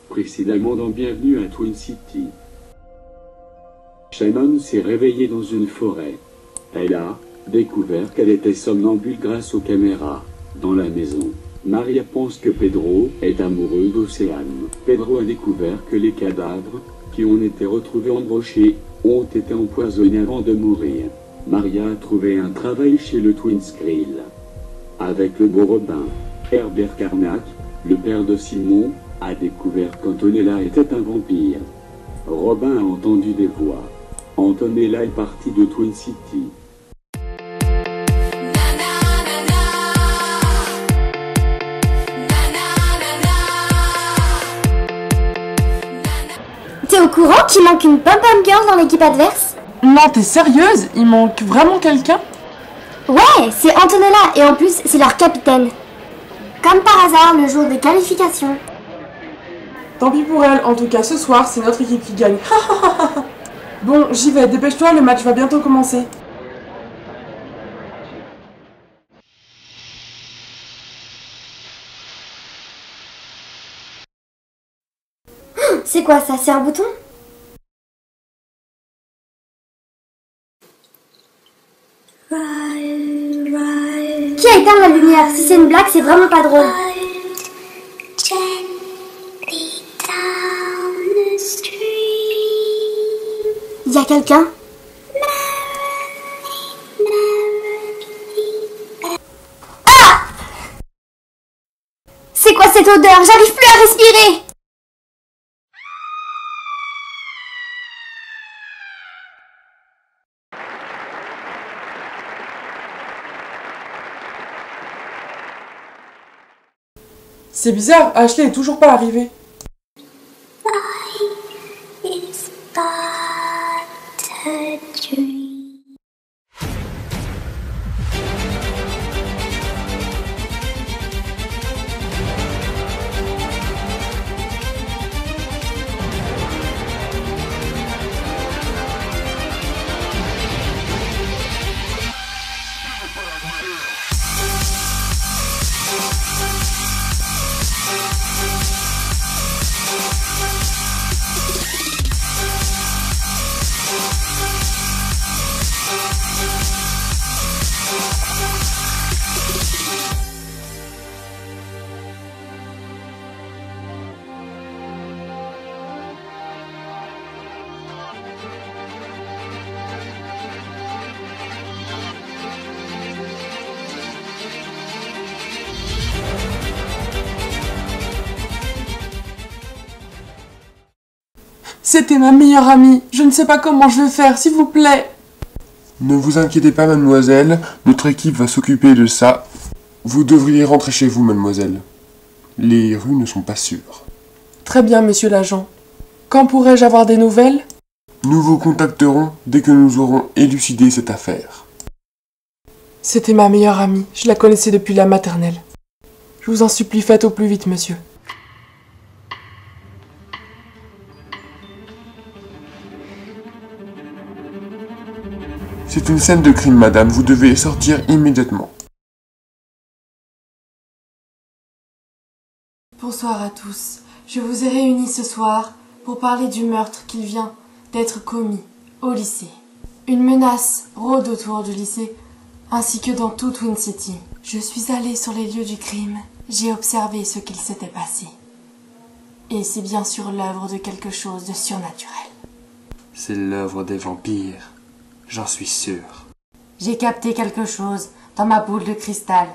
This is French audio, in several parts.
Précédemment dans Bienvenue à Twin City. Shannon s'est réveillée dans une forêt. Elle a découvert qu'elle était somnambule grâce aux caméras dans la maison. Maria pense que Pedro est amoureux d'Océane. Pedro a découvert que les cadavres qui ont été retrouvés embrochés ont été empoisonnés avant de mourir. Maria a trouvé un travail chez le Twin Skrill. Avec le beau Robin, Herbert Carnac, le père de Simon, a découvert qu'Antonella était un vampire. Robin a entendu des voix. Antonella est partie de Twin City. T'es au courant qu'il manque une pom-pom girl dans l'équipe adverse? Non, t'es sérieuse? Il manque vraiment quelqu'un? Ouais, c'est Antonella et en plus c'est leur capitaine. Comme par hasard le jour des qualifications. Tant pis pour elle, en tout cas ce soir c'est notre équipe qui gagne. Bon, j'y vais, dépêche-toi, le match va bientôt commencer. C'est quoi ça? C'est un bouton? Qui a éteint la lumière? Si c'est une blague, c'est vraiment pas drôle. Y a quelqu'un? Ah! C'est quoi cette odeur? J'arrive plus à respirer! C'est bizarre, Ashley est toujours pas arrivée. C'était ma meilleure amie. Je ne sais pas comment je vais faire, s'il vous plaît. Ne vous inquiétez pas, mademoiselle. Notre équipe va s'occuper de ça. Vous devriez rentrer chez vous, mademoiselle. Les rues ne sont pas sûres. Très bien, monsieur l'agent. Quand pourrais-je avoir des nouvelles? Nous vous contacterons dès que nous aurons élucidé cette affaire. C'était ma meilleure amie. Je la connaissais depuis la maternelle. Je vous en supplie, faites au plus vite, monsieur. C'est une scène de crime, madame. Vous devez sortir immédiatement. Bonsoir à tous. Je vous ai réunis ce soir pour parler du meurtre qui vient d'être commis au lycée. Une menace rôde autour du lycée ainsi que dans tout Twin City. Je suis allée sur les lieux du crime. J'ai observé ce qu'il s'était passé. Et c'est bien sûr l'œuvre de quelque chose de surnaturel. C'est l'œuvre des vampires. J'en suis sûr. J'ai capté quelque chose dans ma boule de cristal.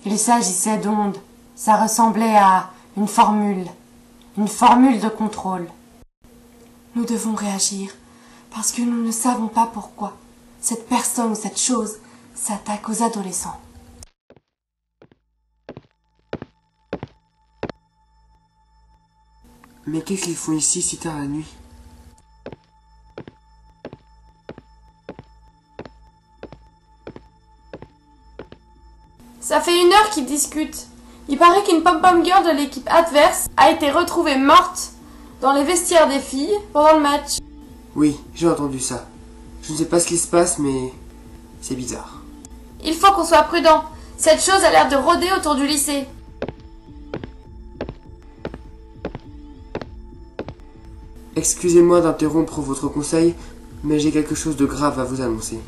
Il s'agissait d'ondes. Ça ressemblait à une formule de contrôle. Nous devons réagir, parce que nous ne savons pas pourquoi cette personne ou cette chose s'attaque aux adolescents. Mais qu'est-ce qu'ils font ici si tard la nuit? Ça fait 1 heure qu'ils discutent. Il paraît qu'une pom-pom girl de l'équipe adverse a été retrouvée morte dans les vestiaires des filles pendant le match. Oui, j'ai entendu ça. Je ne sais pas ce qui se passe, mais c'est bizarre. Il faut qu'on soit prudent. Cette chose a l'air de rôder autour du lycée. Excusez-moi d'interrompre votre conseil, mais j'ai quelque chose de grave à vous annoncer.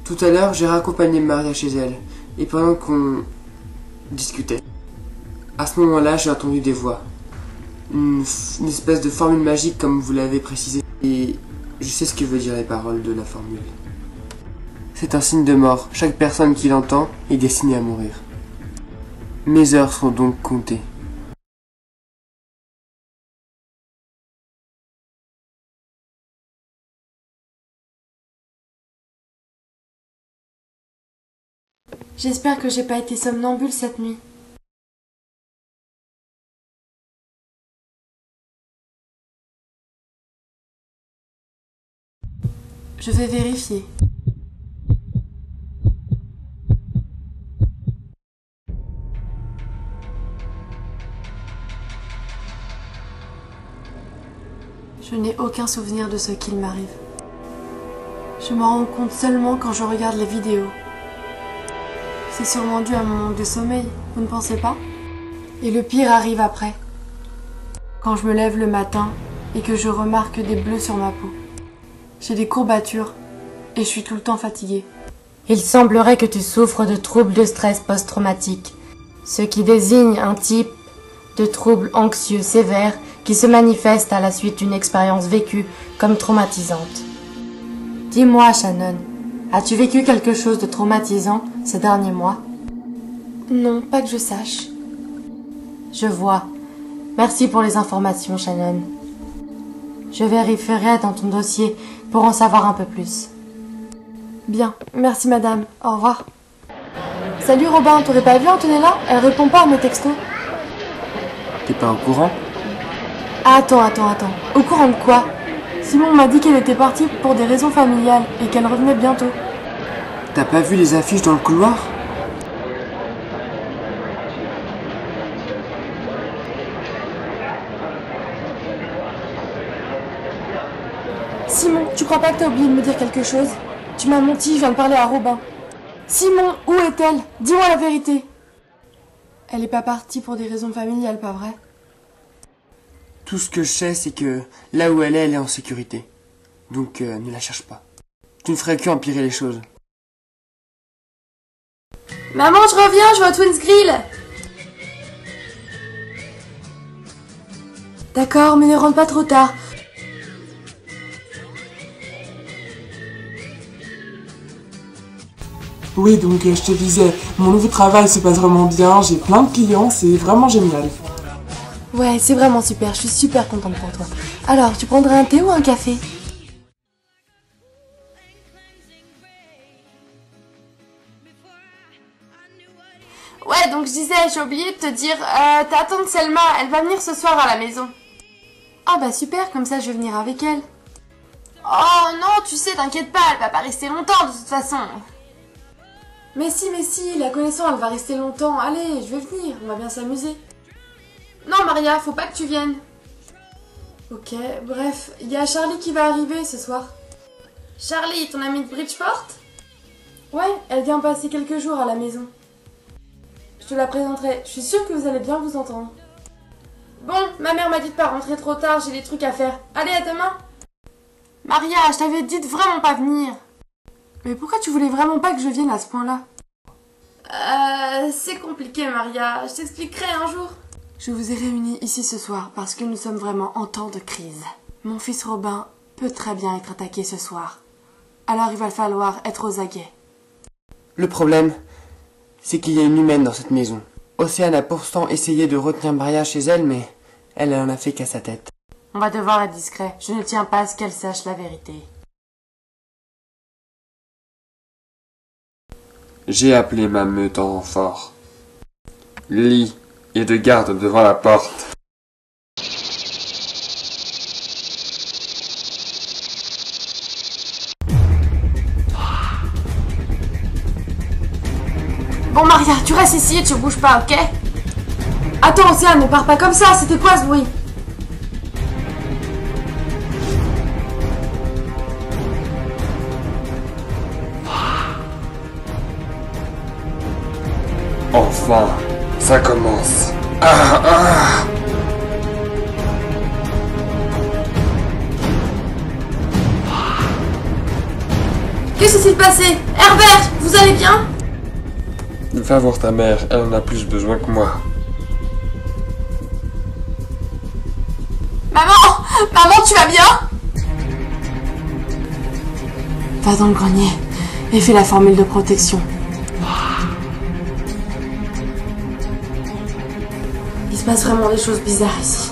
Tout à l'heure, j'ai raccompagné Maria chez elle, et pendant qu'on discutait, à ce moment-là, j'ai entendu des voix. Une espèce de formule magique, comme vous l'avez précisé, et je sais ce que veut dire les paroles de la formule. C'est un signe de mort. Chaque personne qui l'entend est destinée à mourir. Mes heures sont donc comptées. J'espère que j'ai pas été somnambule cette nuit. Je vais vérifier. Je n'ai aucun souvenir de ce qu'il m'arrive. Je m'en rends compte seulement quand je regarde les vidéos. C'est sûrement dû à mon manque de sommeil, vous ne pensez pas? Et le pire arrive après. Quand je me lève le matin et que je remarque des bleus sur ma peau. J'ai des courbatures et je suis tout le temps fatiguée. Il semblerait que tu souffres de troubles de stress post-traumatique, ce qui désigne un type de trouble anxieux sévère qui se manifeste à la suite d'une expérience vécue comme traumatisante. Dis-moi, Shannon, as-tu vécu quelque chose de traumatisant ces derniers mois? Non, pas que je sache. Je vois. Merci pour les informations, Shannon. Je vérifierai dans ton dossier pour en savoir un peu plus. Bien, merci madame. Au revoir. Salut Robin, t'aurais pas vu Antonella? Elle répond pas à mes textos. T'es pas au courant? Attends. Au courant de quoi? Simon m'a dit qu'elle était partie pour des raisons familiales et qu'elle revenait bientôt. T'as pas vu les affiches dans le couloir? Simon, tu crois pas que t'as oublié de me dire quelque chose? Tu m'as menti, je viens de parler à Robin. Simon, où est-elle? Dis-moi la vérité. Elle est pas partie pour des raisons familiales, pas vrai? Tout ce que je sais, c'est que là où elle est en sécurité. Donc ne la cherche pas. Tu ne ferais qu'empirer les choses. Maman, je reviens, je vais au Twins Grill. D'accord, mais ne rentre pas trop tard. Oui, donc je te disais, mon nouveau travail se passe vraiment bien, j'ai plein de clients, c'est vraiment génial. Ouais, c'est vraiment super, je suis super contente pour toi. Alors, tu prendrais un thé ou un café? Ouais, donc je disais, j'ai oublié de te dire, ta tante Selma, elle va venir ce soir à la maison. Ah bah super, comme ça je vais venir avec elle. Oh non, tu sais, t'inquiète pas, elle va pas rester longtemps de toute façon. Mais si, la connaissance, elle va rester longtemps. Allez, je vais venir, on va bien s'amuser. Non Maria, faut pas que tu viennes. Ok, bref, il y a Charlie qui va arriver ce soir. Charlie, ton amie de Bridgeport? Ouais, elle vient passer quelques jours à la maison. Je te la présenterai, je suis sûre que vous allez bien vous entendre. Bon, ma mère m'a dit de pas rentrer trop tard, j'ai des trucs à faire. Allez, à demain. Maria, je t'avais dit de vraiment pas venir. Mais pourquoi tu voulais vraiment pas que je vienne à ce point-là? C'est compliqué Maria, je t'expliquerai un jour. Je vous ai réunis ici ce soir parce que nous sommes vraiment en temps de crise. Mon fils Robin peut très bien être attaqué ce soir. Alors il va falloir être aux aguets. Le problème, c'est qu'il y a une humaine dans cette maison. Océane a pourtant essayé de retenir Maria chez elle, mais elle en a fait qu'à sa tête. On va devoir être discret. Je ne tiens pas à ce qu'elle sache la vérité. J'ai appelé ma meute en renfort. Lis et de garde devant la porte. Bon Maria, tu restes ici et tu bouges pas, ok? Attends, Océane, ne pars pas comme ça, c'était quoi ce bruit? Enfin, ça commence. Ah, ah. Qu'est-ce qui s'est passé? Herbert, vous allez bien? Va voir ta mère, elle en a plus besoin que moi. Maman! Maman, tu vas bien? Va dans le grenier et fais la formule de protection. Il se passe vraiment des choses bizarres ici.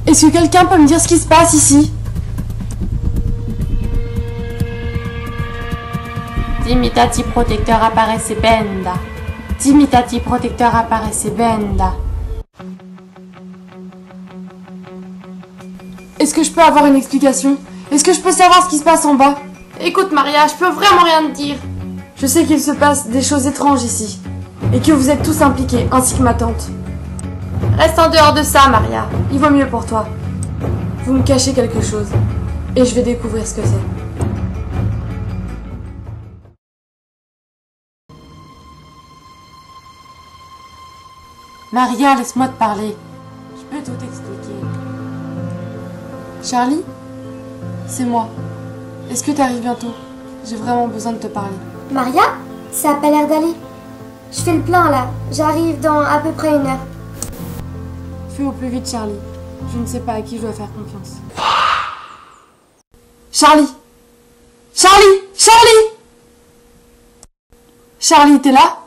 Est-ce que quelqu'un peut me dire ce qui se passe ici? Timitati protecteur apparaisse benda. Timitati protecteur apparaisse benda. Est-ce que je peux avoir une explication? Est-ce que je peux savoir ce qui se passe en bas? Écoute Maria, je peux vraiment rien te dire. Je sais qu'il se passe des choses étranges ici. Et que vous êtes tous impliqués, ainsi que ma tante. Reste en dehors de ça, Maria. Il vaut mieux pour toi. Vous me cachez quelque chose. Et je vais découvrir ce que c'est. Maria, laisse-moi te parler. Je peux tout expliquer. Charlie? C'est moi. Est-ce que t'arrives bientôt? J'ai vraiment besoin de te parler. Maria? Ça a pas l'air d'aller. Je fais le plein là. J'arrive dans à peu près 1 heure. Fais au plus vite, Charlie. Je ne sais pas à qui je dois faire confiance. Charlie! Charlie! Charlie! Charlie, t'es là?